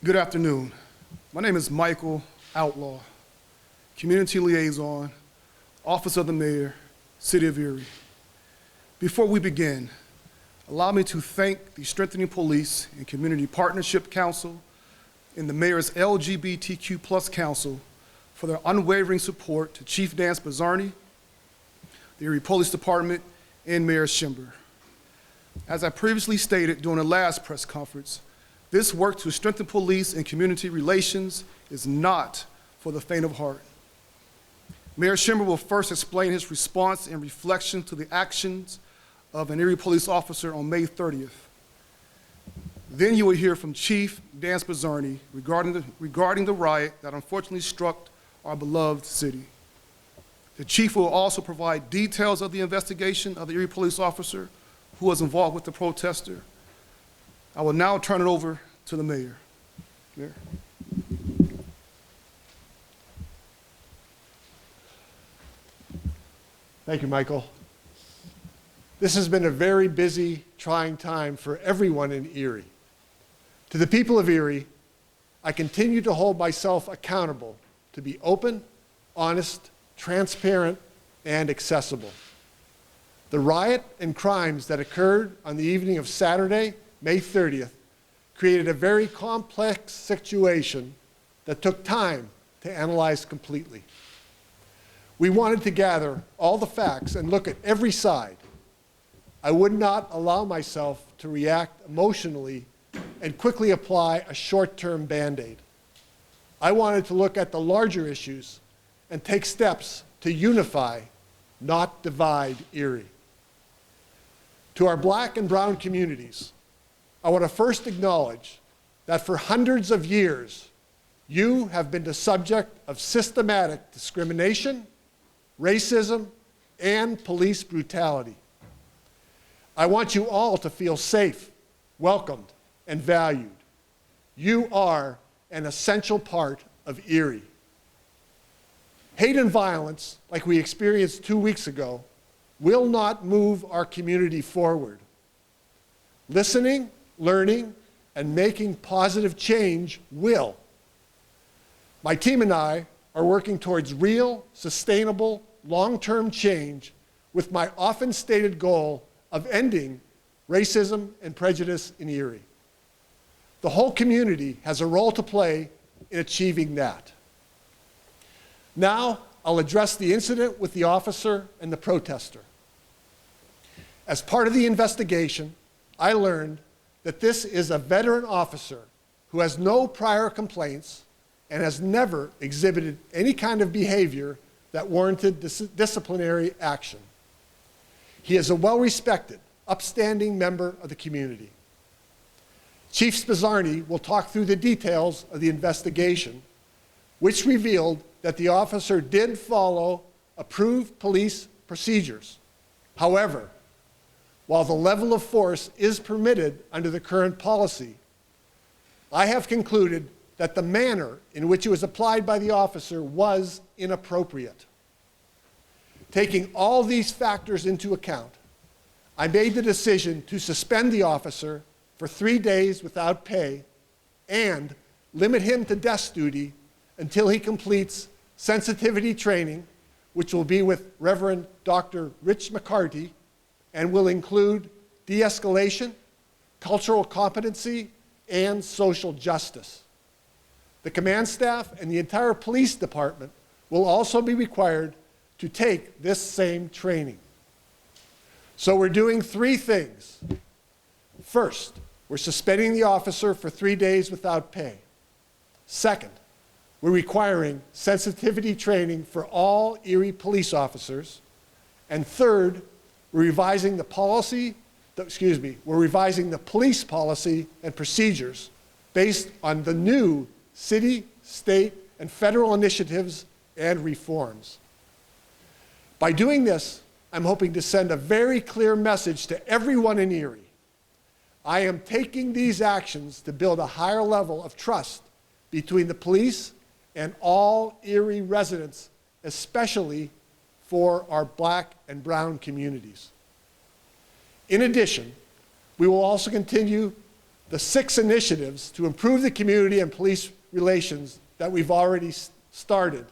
Good afternoon. My name is Michael Outlaw, Community Liaison, Office of the Mayor, City of Erie. Before we begin, allow me to thank the Strengthening Police and Community Partnership Council and the Mayor's LGBTQ+ Council for their unwavering support to Chief Dan Spazzarni, the Erie Police Department, and Mayor Schimber. As I previously stated during the last press conference, this work to strengthen police and community relations is not for the faint of heart. Mayor Schimber will first explain his response and reflection to the actions of an Erie police officer on May 30th. Then you will hear from Chief Dan Spazzarni regarding the riot that unfortunately struck our beloved city. The chief will also provide details of the investigation of the Erie police officer who was involved with the protester. I will now turn it over to the mayor. Mayor. Thank you, Michael. This has been a very busy, trying time for everyone in Erie. To the people of Erie, I continue to hold myself accountable to be open, honest, transparent, and accessible. The riot and crimes that occurred on the evening of Saturday, May 30th, created a very complex situation that took time to analyze completely. We wanted to gather all the facts and look at every side. I would not allow myself to react emotionally and quickly apply a short-term Band-Aid. I wanted to look at the larger issues and take steps to unify, not divide Erie. To our Black and brown communities, I want to first acknowledge that for hundreds of years, you have been the subject of systematic discrimination, racism, and police brutality. I want you all to feel safe, welcomed, and valued. You are an essential part of Erie. Hate and violence, like we experienced 2 weeks ago, will not move our community forward. Listening, learning, and making positive change will. My team and I are working towards real, sustainable, long-term change with my often stated goal of ending racism and prejudice in Erie. The whole community has a role to play in achieving that. Now, I'll address the incident with the officer and the protester. As part of the investigation, I learned that this is a veteran officer who has no prior complaints and has never exhibited any kind of behavior that warranted disciplinary action. He is a well-respected, upstanding member of the community. Chief Spazzarni will talk through the details of the investigation, which revealed that the officer did follow approved police procedures. However, while the level of force is permitted under the current policy, I have concluded that the manner in which it was applied by the officer was inappropriate. Taking all these factors into account, I made the decision to suspend the officer for 3 days without pay and limit him to desk duty until he completes sensitivity training, which will be with Reverend Dr. Rich McCarty, and will include de-escalation, cultural competency, and social justice. The command staff and the entire police department will also be required to take this same training. So we're doing 3 things. First, we're suspending the officer for 3 days without pay. Second, we're requiring sensitivity training for all Erie police officers. And third, we're revising the police policy and procedures based on the new city, state, and federal initiatives and reforms. By doing this, I'm hoping to send a very clear message to everyone in Erie. I am taking these actions to build a higher level of trust between the police and all Erie residents, especially for our Black and brown communities. In addition, we will also continue the 6 initiatives to improve the community and police relations that we've already started.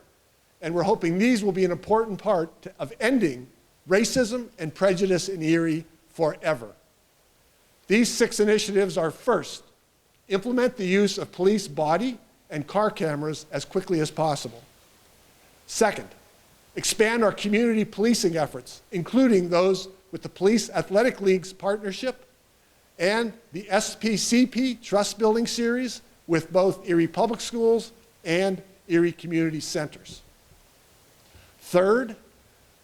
And we're hoping these will be an important part of ending racism and prejudice in Erie forever. These 6 initiatives are: first, implement the use of police body and car cameras as quickly as possible. Second, expand our community policing efforts, including those with the Police Athletic League's partnership and the SPCP Trust Building Series with both Erie Public Schools and Erie Community Centers. Third,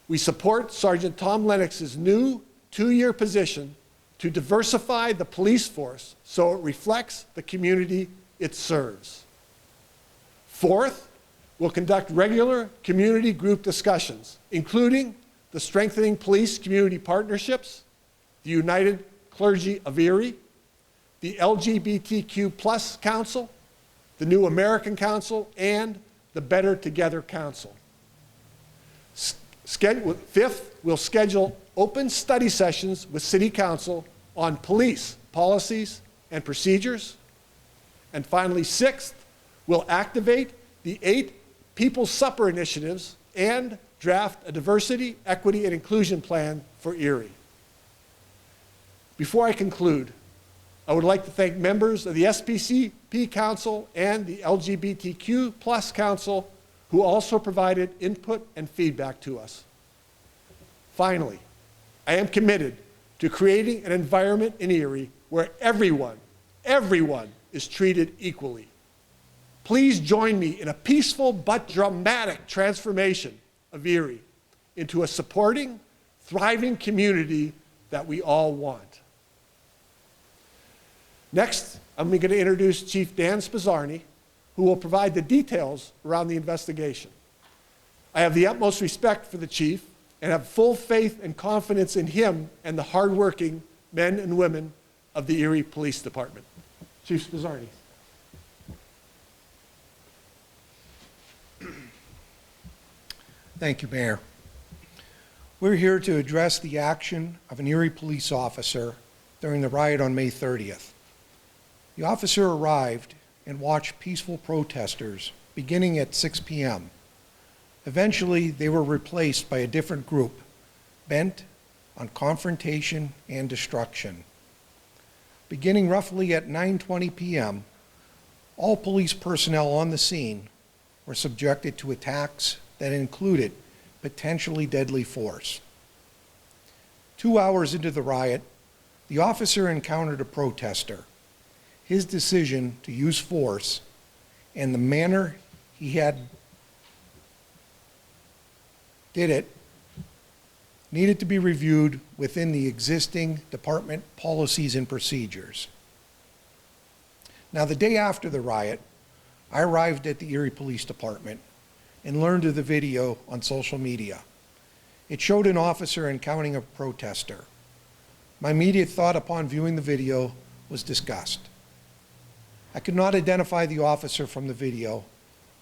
we support Sergeant Tom Lennox's new 2-year position to diversify the police force so it reflects the community it serves. Fourth, we'll conduct regular community group discussions, including the Strengthening Police Community Partnerships, the United Clergy of Erie, the LGBTQ+ Council, the New American Council, and the Better Together Council. Fifth, we'll schedule open study sessions with City Council on police policies and procedures. And finally, sixth, we'll activate the 8 People's Supper initiatives and draft a diversity, equity, and inclusion plan for Erie. Before I conclude, I would like to thank members of the SPCP Council and the LGBTQ+ Council who also provided input and feedback to us. Finally, I am committed to creating an environment in Erie where everyone is treated equally. Please join me in a peaceful but dramatic transformation of Erie into a supporting, thriving community that we all want. Next, I'm going to introduce Chief Dan Spizzarni, who will provide the details around the investigation. I have the utmost respect for the chief and have full faith and confidence in him and the hardworking men and women of the Erie Police Department. Chief Spizzarni. Thank you, Mayor. We're here to address the action of an Erie police officer during the riot on May 30th. The officer arrived and watched peaceful protesters beginning at 6 p.m. Eventually, they were replaced by a different group, bent on confrontation and destruction. Beginning roughly at 9:20 p.m., all police personnel on the scene were subjected to attacks that included potentially deadly force. 2 hours into the riot, the officer encountered a protester. His decision to use force and the manner he did it needed to be reviewed within the existing department policies and procedures. Now, the day after the riot, I arrived at the Erie Police Department and learned of the video on social media. It showed an officer encountering a protester. My immediate thought upon viewing the video was disgust. I could not identify the officer from the video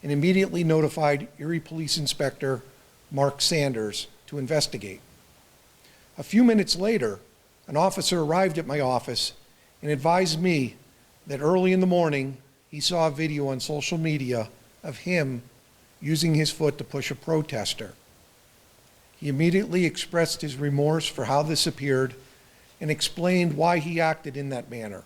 and immediately notified Erie Police Inspector Mark Sanders to investigate. A few minutes later, an officer arrived at my office and advised me that early in the morning he saw a video on social media of him using his foot to push a protester. He immediately expressed his remorse for how this appeared and explained why he acted in that manner.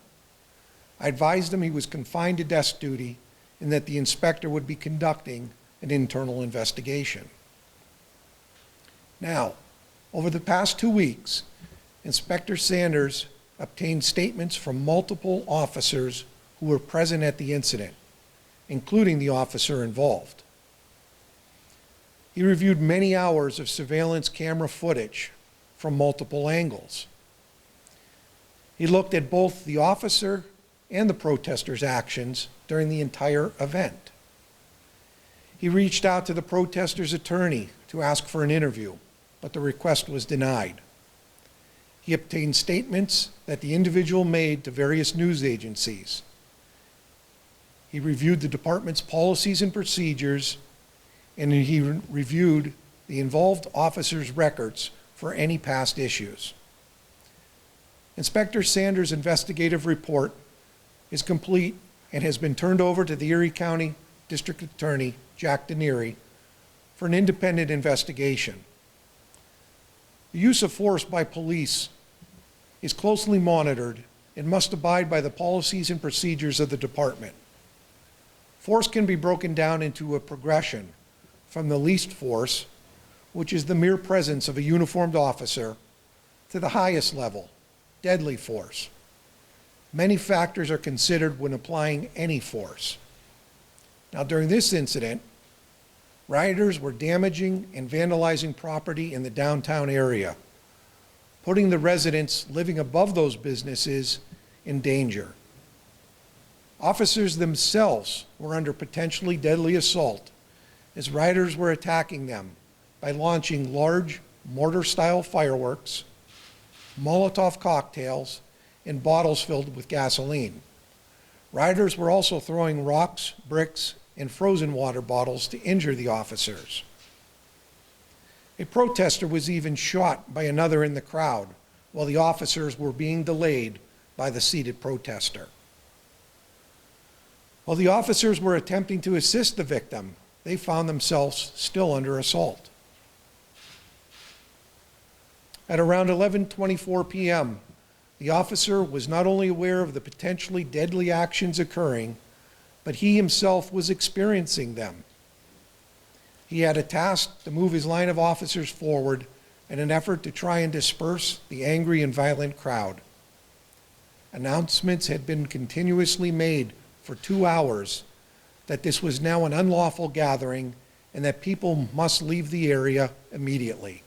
I advised him he was confined to desk duty and that the inspector would be conducting an internal investigation. Now, over the past 2 weeks, Inspector Sanders obtained statements from multiple officers who were present at the incident, including the officer involved. He reviewed many hours of surveillance camera footage from multiple angles. He looked at both the officer and the protesters' actions during the entire event. He reached out to the protesters' attorney to ask for an interview, but the request was denied. He obtained statements that the individual made to various news agencies. He reviewed the department's policies and procedures, and he reviewed the involved officers' records for any past issues. Inspector Sanders' investigative report is complete and has been turned over to the Erie County District Attorney, Jack Denieri, for an independent investigation. The use of force by police is closely monitored and must abide by the policies and procedures of the department. Force can be broken down into a progression from the least force, which is the mere presence of a uniformed officer, to the highest level, deadly force. Many factors are considered when applying any force. Now, during this incident, rioters were damaging and vandalizing property in the downtown area, putting the residents living above those businesses in danger. Officers themselves were under potentially deadly assault as rioters were attacking them by launching large mortar-style fireworks, Molotov cocktails, and bottles filled with gasoline. Rioters were also throwing rocks, bricks, and frozen water bottles to injure the officers. A protester was even shot by another in the crowd while the officers were being delayed by the seated protester. While the officers were attempting to assist the victim, they found themselves still under assault. At around 11:24 p.m., the officer was not only aware of the potentially deadly actions occurring, but he himself was experiencing them. He had a task to move his line of officers forward in an effort to try and disperse the angry and violent crowd. Announcements had been continuously made for 2 hours that this was now an unlawful gathering and that people must leave the area immediately.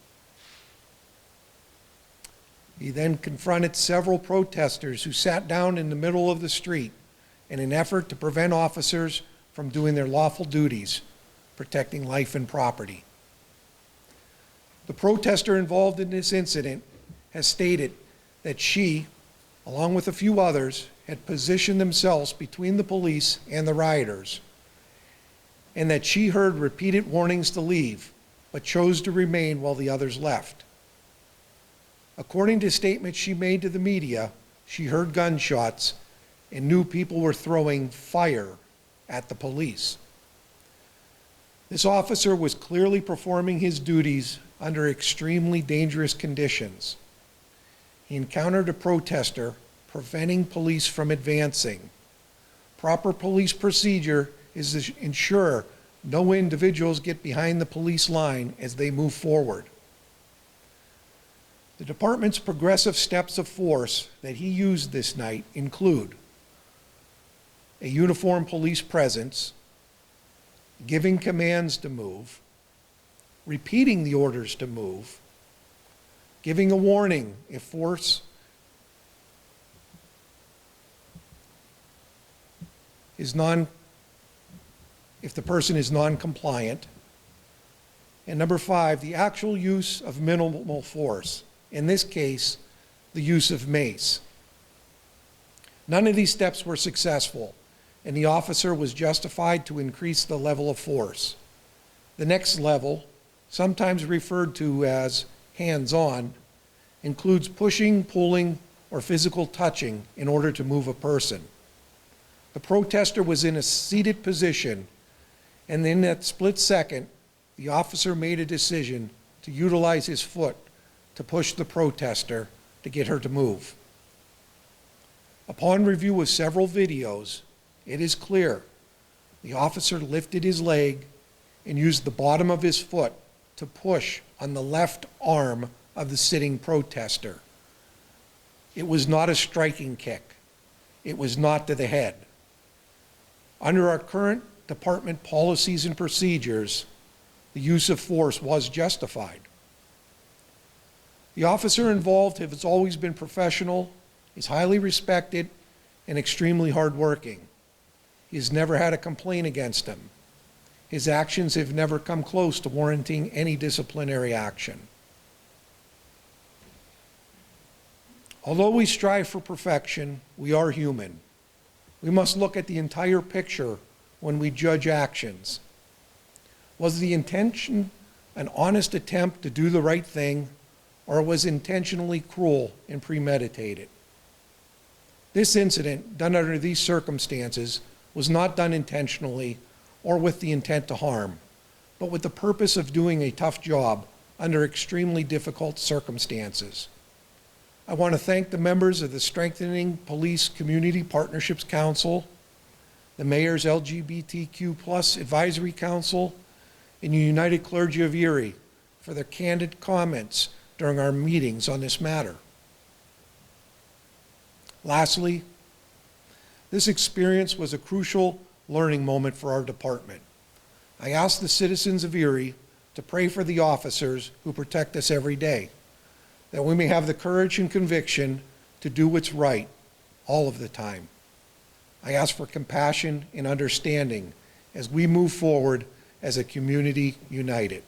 He then confronted several protesters who sat down in the middle of the street in an effort to prevent officers from doing their lawful duties, protecting life and property. The protester involved in this incident has stated that she, along with a few others, had positioned themselves between the police and the rioters, and that she heard repeated warnings to leave, but chose to remain while the others left. According to statements she made to the media, she heard gunshots and knew people were throwing fire at the police. This officer was clearly performing his duties under extremely dangerous conditions. He encountered a protester preventing police from advancing. Proper police procedure is to ensure no individuals get behind the police line as they move forward. The department's progressive steps of force that he used this night include a uniformed police presence, giving commands to move, repeating the orders to move, giving a warning if force is if the person is non-compliant, and number 5, the actual use of minimal force. In this case, the use of mace. None of these steps were successful, and the officer was justified to increase the level of force. The next level, sometimes referred to as hands-on, includes pushing, pulling, or physical touching in order to move a person. The protester was in a seated position, and in that split second, the officer made a decision to utilize his foot to push the protester to get her to move. Upon review of several videos, it is clear the officer lifted his leg and used the bottom of his foot to push on the left arm of the sitting protester. It was not a striking kick. It was not to the head. Under our current department policies and procedures, the use of force was justified. The officer involved has always been professional, is highly respected, and extremely hardworking. He has never had a complaint against him. His actions have never come close to warranting any disciplinary action. Although we strive for perfection, we are human. We must look at the entire picture when we judge actions. Was the intention an honest attempt to do the right thing, or was intentionally cruel and premeditated? This incident, done under these circumstances, was not done intentionally or with the intent to harm, but with the purpose of doing a tough job under extremely difficult circumstances. I want to thank the members of the Strengthening Police Community Partnerships Council, the Mayor's LGBTQ+ Advisory Council, and the United Clergy of Erie for their candid comments during our meetings on this matter. Lastly, this experience was a crucial learning moment for our department. I ask the citizens of Erie to pray for the officers who protect us every day, that we may have the courage and conviction to do what's right all of the time. I ask for compassion and understanding as we move forward as a community united.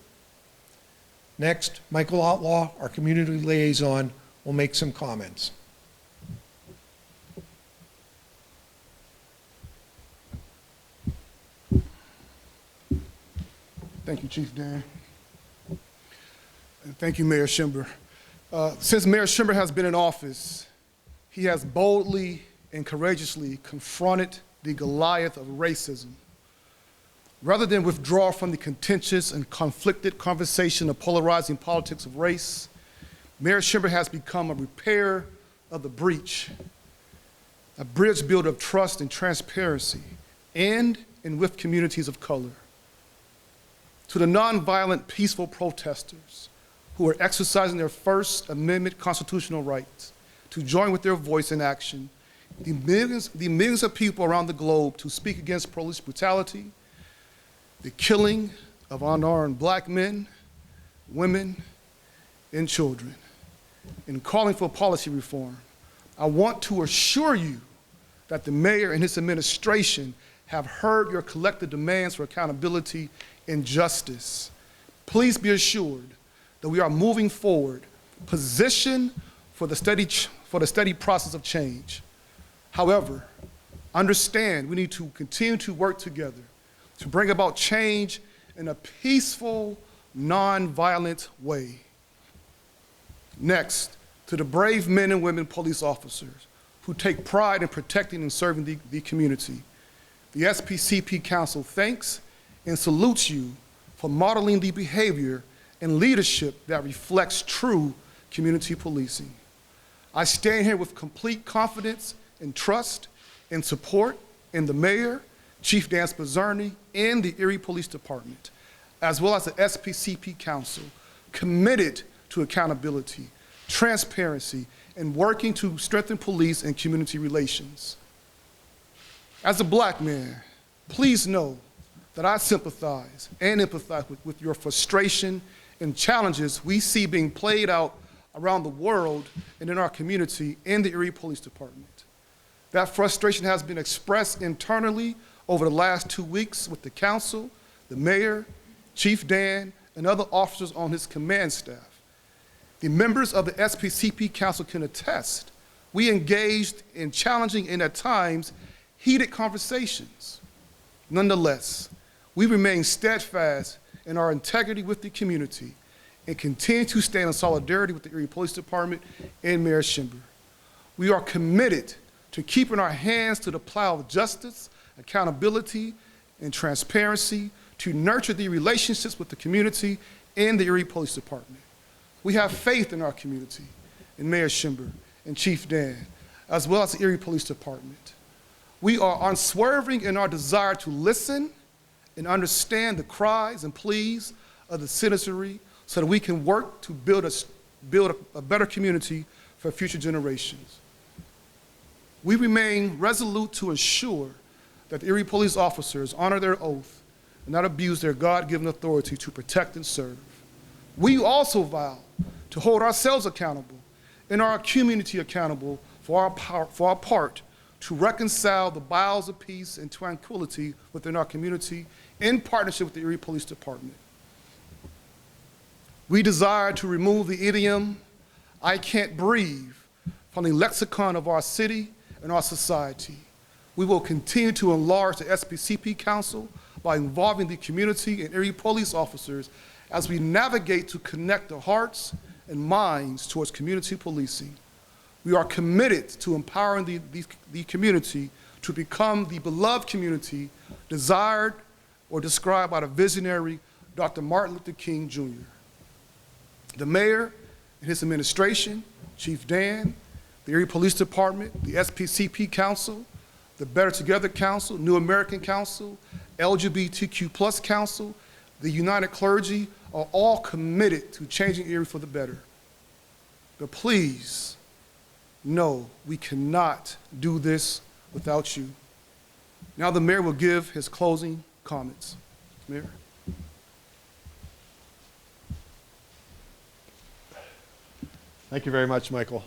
Next, Michael Outlaw, our community liaison, will make some comments. Thank you, Chief Dan. And thank you, Mayor Schimber. Since Mayor Schimber has been in office, he has boldly and courageously confronted the Goliath of racism. Rather than withdraw from the contentious and conflicted conversation of polarizing politics of race, Mayor Schimber has become a repairer of the breach, a bridge builder of trust and transparency in and with communities of color. To the nonviolent, peaceful protesters who are exercising their First Amendment constitutional rights to join with their voice in action, the millions of people around the globe to speak against police brutality, the killing of unarmed black men, women, and children, and calling for policy reform, I want to assure you that the mayor and his administration have heard your collective demands for accountability and justice. Please be assured that we are moving forward, positioned for the steady process of change. However, understand we need to continue to work together to bring about change in a peaceful, non-violent way. Next, to the brave men and women police officers who take pride in protecting and serving the community, the SPCP Council thanks and salutes you for modeling the behavior and leadership that reflects true community policing. I stand here with complete confidence and trust and support in the mayor, Chief Dan Spizzirny, and the Erie Police Department, as well as the SPCP Council, committed to accountability, transparency, and working to strengthen police and community relations. As a black man, please know that I sympathize and empathize with your frustration and challenges we see being played out around the world and in our community and the Erie Police Department. That frustration has been expressed internally over the last 2 weeks with the council, the mayor, Chief Dan, and other officers on his command staff. The members of the SPCP Council can attest we engaged in challenging and at times heated conversations. Nonetheless, we remain steadfast in our integrity with the community and continue to stand in solidarity with the Erie Police Department and Mayor Schimber. We are committed to keeping our hands to the plow of justice, accountability, and transparency to nurture the relationships with the community and the Erie Police Department. We have faith in our community, in Mayor Schimber and Chief Dan, as well as the Erie Police Department. We are unswerving in our desire to listen and understand the cries and pleas of the citizenry so that we can work to build a better community for future generations. We remain resolute to ensure that the Erie police officers honor their oath and not abuse their God-given authority to protect and serve. We also vow to hold ourselves accountable and our community accountable for our part to reconcile the bowels of peace and tranquility within our community in partnership with the Erie Police Department. We desire to remove the idiom, "I can't breathe," from the lexicon of our city and our society. We will continue to enlarge the SPCP Council by involving the community and Erie police officers as we navigate to connect the hearts and minds towards community policing. We are committed to empowering the community to become the beloved community desired or described by the visionary Dr. Martin Luther King Jr. The mayor and his administration, Chief Dan, the Erie Police Department, the SPCP Council, the Better Together Council, New American Council, LGBTQ+ Council, the United Clergy are all committed to changing Erie for the better. But please, no, we cannot do this without you. Now the mayor will give his closing comments. Mayor. Thank you very much, Michael.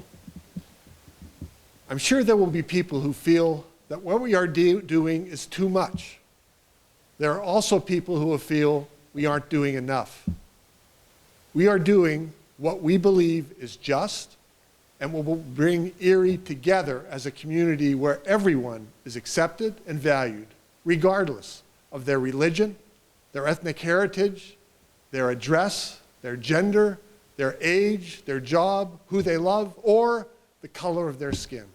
I'm sure there will be people who feel that what we are doing is too much. There are also people who will feel we aren't doing enough. We are doing what we believe is just and will bring Erie together as a community where everyone is accepted and valued, regardless of their religion, their ethnic heritage, their address, their gender, their age, their job, who they love, or the color of their skin.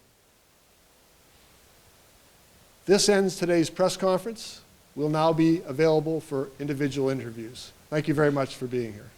This ends today's press conference. We'll now be available for individual interviews. Thank you very much for being here.